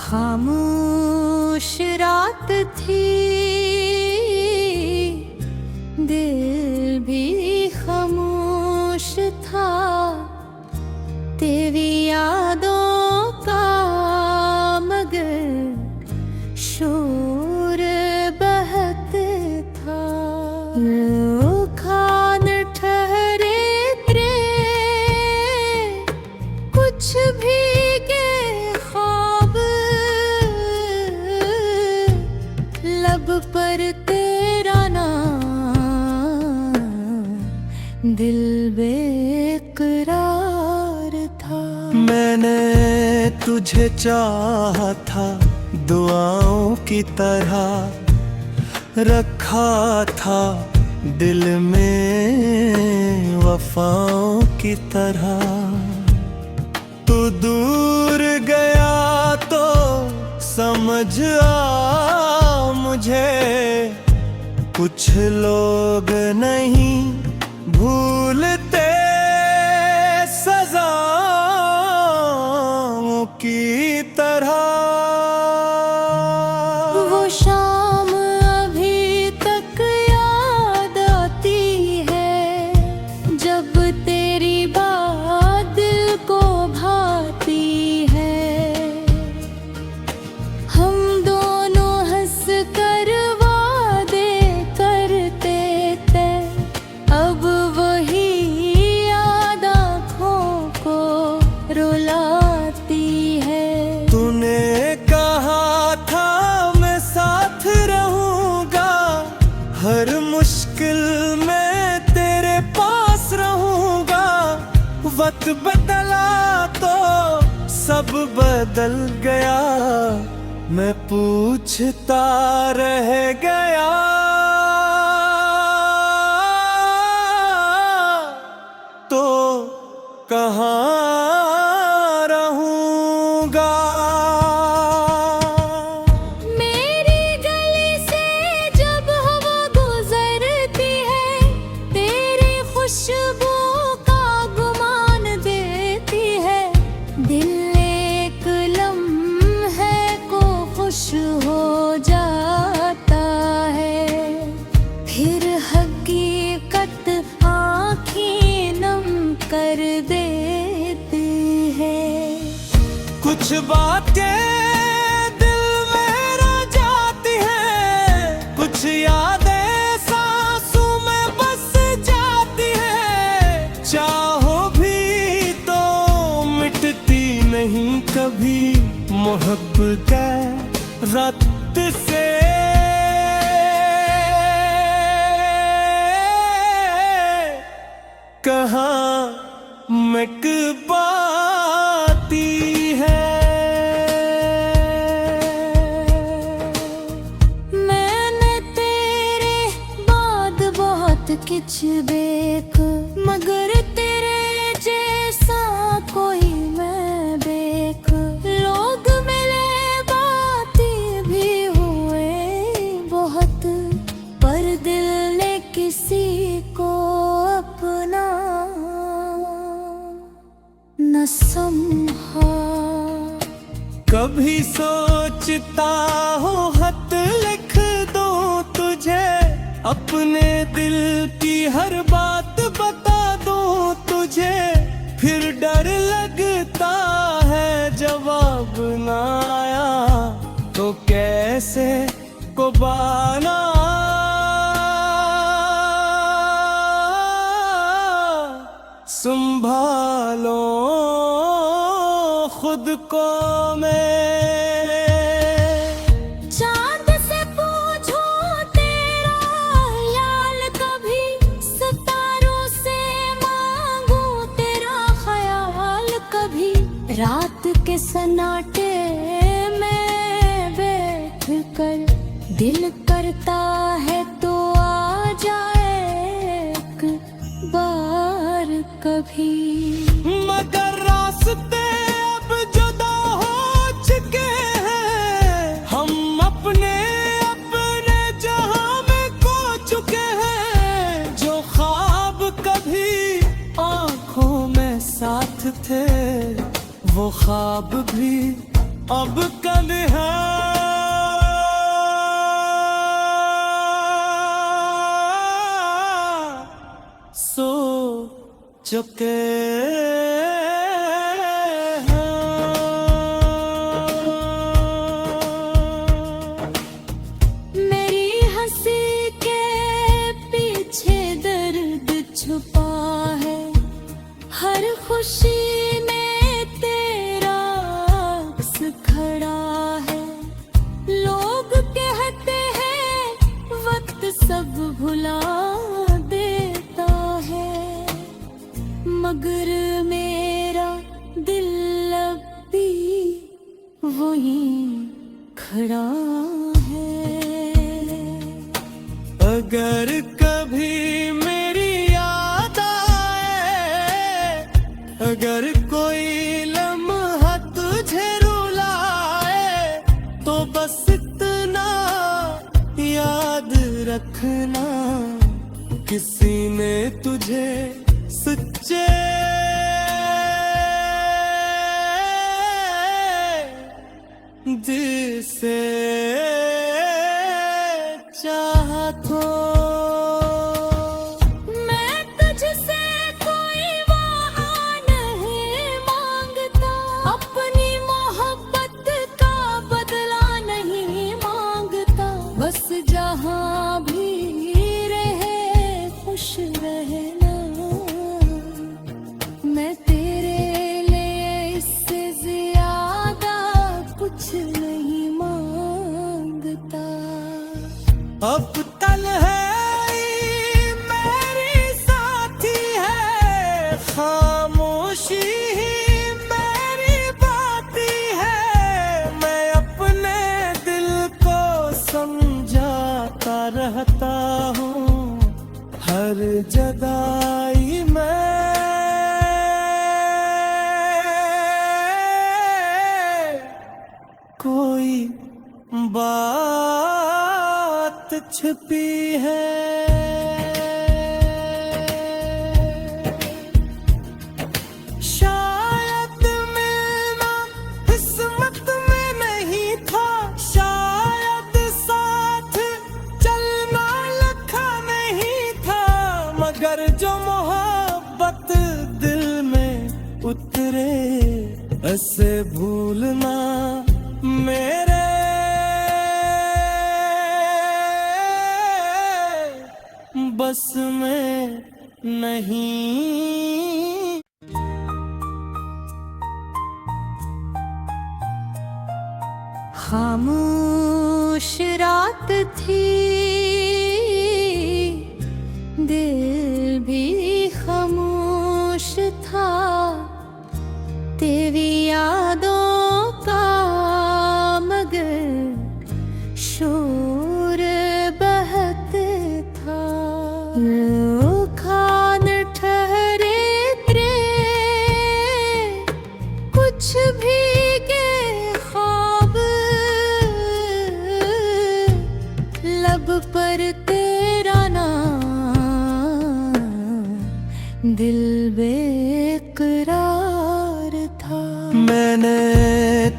खामोश रात थी, दिल भी खामोश था। तेरी यादों का मगर शोर बहत था। खान ठहरे तेरे कुछ भी के ख्वाब, लब पर तेरा नाम, दिल बेकरार था। मैंने तुझे चाहा था, दुआओं की तरह रखा था दिल में वफाओं की तरह। तू दूर गया तो समझ आ मुझे, कुछ लोग नहीं भूलते सजाओं की तरह। वो शाम अभी तक याद आती है, जब तेरी बात दिल को भाती है। हम दोनों हंस कर वादे करते थे, अब वही याद आँखों को रुलाती है। तूने कहा था मैं साथ रहूंगा, हर मुश्किल में तेरे पास रहूंगा। वक्त बदला तो सब बदल गया, मैं पूछता रह गया। तो कहाँ रहूंगा? मेरी गली से जब हवा गुजरती है, तेरी खुशबू का गुमान देती है। दिल एक लम्हे को खुश हो जाता है, फिर हकीकत आँखें नम कर देती है। कुछ बातें दिल में रह जाती हैं, कुछ यादें सांसों में बस जाती हैं। चाहो भी तो मिटती नहीं कभी मोहब्बत रत से। कहाँ महकबाती है। मैंने तेरे बाद बहुत कुछ देख, मगर तेरे जैसा कोई मैं देख। लोग मिले बातें भी हुए बहुत, पर दिल ने किसी को अपना न समझा। कभी सोचता हूँ खत लिख दूँ तुझे, अपने दिल की हर बात बता दूँ तुझे। फिर डर लगता है जवाब ना आया तो कैसे को बाना। संभालो खुद को मैं। चांद से पूछूं तेरा ख्याल कभी, सितारों से मांगूं तेरा ख्याल कभी। रात के सन्नाटे में बैठ कर दिल करता है तो आ जाए एक बार कभी। मगर रास्ते अब जुदा हो चुके हैं, हम अपने अपने जहां में खो चुके हैं। जो ख्वाब कभी आंखों में साथ थे, वो ख्वाब भी अब कल है सो चुके मेरी हंसी के पीछे दर्द छुपा है, हर खुशी में तेरा अक्स खड़ा है। लोग कहते हैं वक्त सब भुला देता है, मगर मेरा दिल अब भी वहीं खड़ा है। अगर कभी मेरी याद आए, अगर कोई लम्हा तुझे रुलाए, तो बस इतना याद रखना, किसी ने तुझे सच्चे दिल से चाहा तो। मैं तुझसे कोई वफा नहीं मांगता, अपनी मोहब्बत का बदला नहीं मांगता, बस जहाँ भी रहे खुश रहना। मैं तेरे लिए इससे ज्यादा कुछ नहीं मांगता। अब तल है मेरी साथी है, खामोशी ही मेरी बाती है। मैं अपने दिल को समझाता रहता हूँ, हर जदाई में कोई बात छिपी है। शायद मिलना किस्मत में नहीं था, शायद साथ चलना लिखा नहीं था, मगर जो मोहब्बत दिल में उतरे, ऐसे भूलना मेरे बस में नहीं। खामोश रात थी, दिल भी खामोश था, तेरी यादों का मगर शोर बहत था। खान ठहरे तेरे कुछ भीगे ख्वाब, लब पर तेरा नाम, दिल बेकरार था। मैंने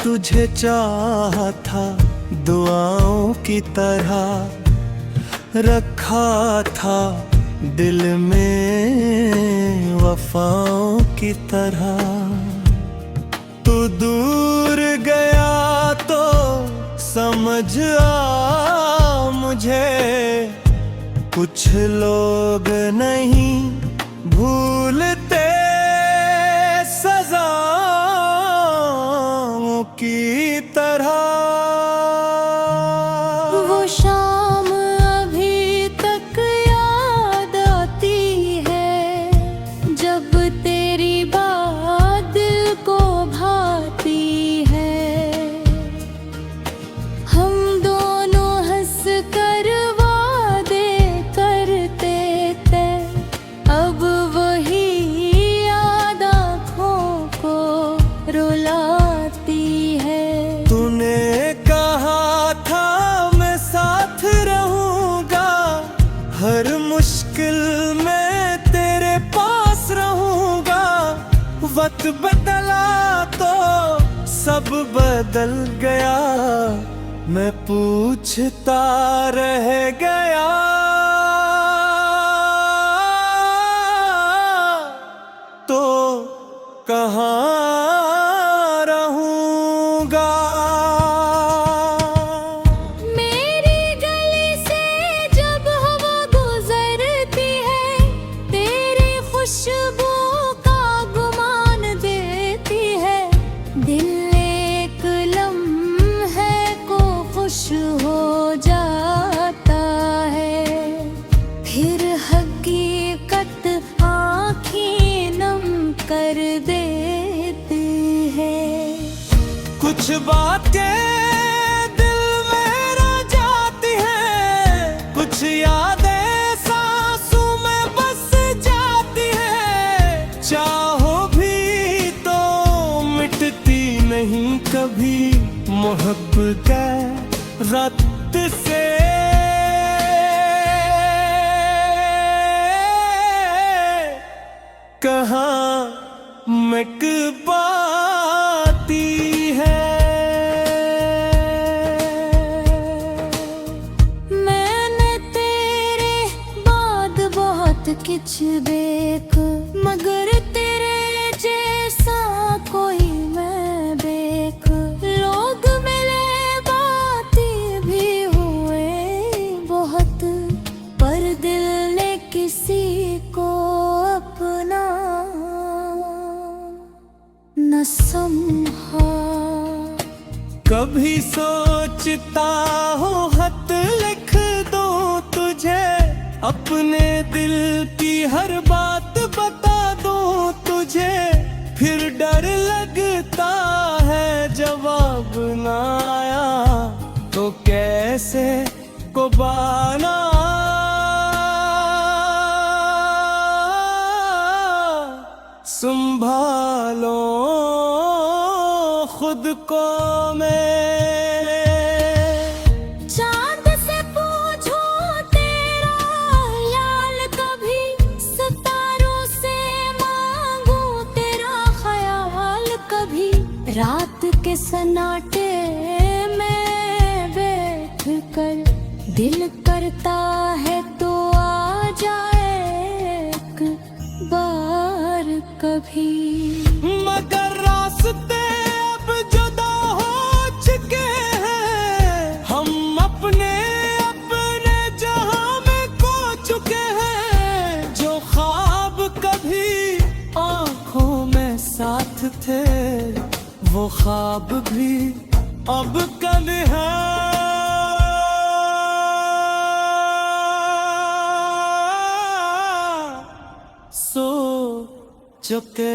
तुझे चाहा था, दुआओं की तरह रखा था दिल में वफाओं की तरह। तू दूर गया तो समझ आ मुझे, कुछ लोग नहीं भूलते सजाओं की तरह। वो शाम अभी तक याद आती है, जब तेरी बात दिल को भाती है। हम दोनों हंस कर वादे करते थे, अब वही याद आँखों को रुलाती है। तूने कहा था मैं साथ रहूंगा, हर मुश्किल में तेरे पास रहूंगा। वक्त बदला तो सब बदल गया, मैं पूछता रह गया, तो कहाँ रहूँगा। मेरी गली से जब हवा गुजरती है, तेरी खुशबू का गुमान देती है। दिल एक लम्हे को खुश हो जाता है, फिर हकीकत आँखें नम कर देती है। कुछ बातें दिल में रह जाती हैं, कुछ यादें सांसों में बस जाती हैं। चाहो भी तो मिटती नहीं कभी मोहब्बत रत से। कहाँ मिट पाती है। मैंने तेरे बाद बहुत कुछ देख, मगर तेरे जैसा कोई मैं देख। लोग मिले बातें भी हुए बहुत, पर दिल ने किसी को अपना न समझा। कभी सोचता हूँ खत लिख दूँ तुझे, अपने दिल की हर बात बता दूँ तुझे। फिर डर लगता है जवाब ना आया तो कैसे को बाना। संभालो खुद को मेरे। चांद से पूछो तेरा ख्याल कभी, सितारों से मांगू तेरा ख्याल कभी। रात के सन्नाटे में बैठ कर दिल करता है तो आ जाए एक बार कभी। मगर रास्ते अब जुदा हो चुके हैं, हम अपने अपने जहां में खो चुके हैं। जो ख्वाब कभी आंखों में साथ थे, वो ख्वाब भी अब कल है। सो चुके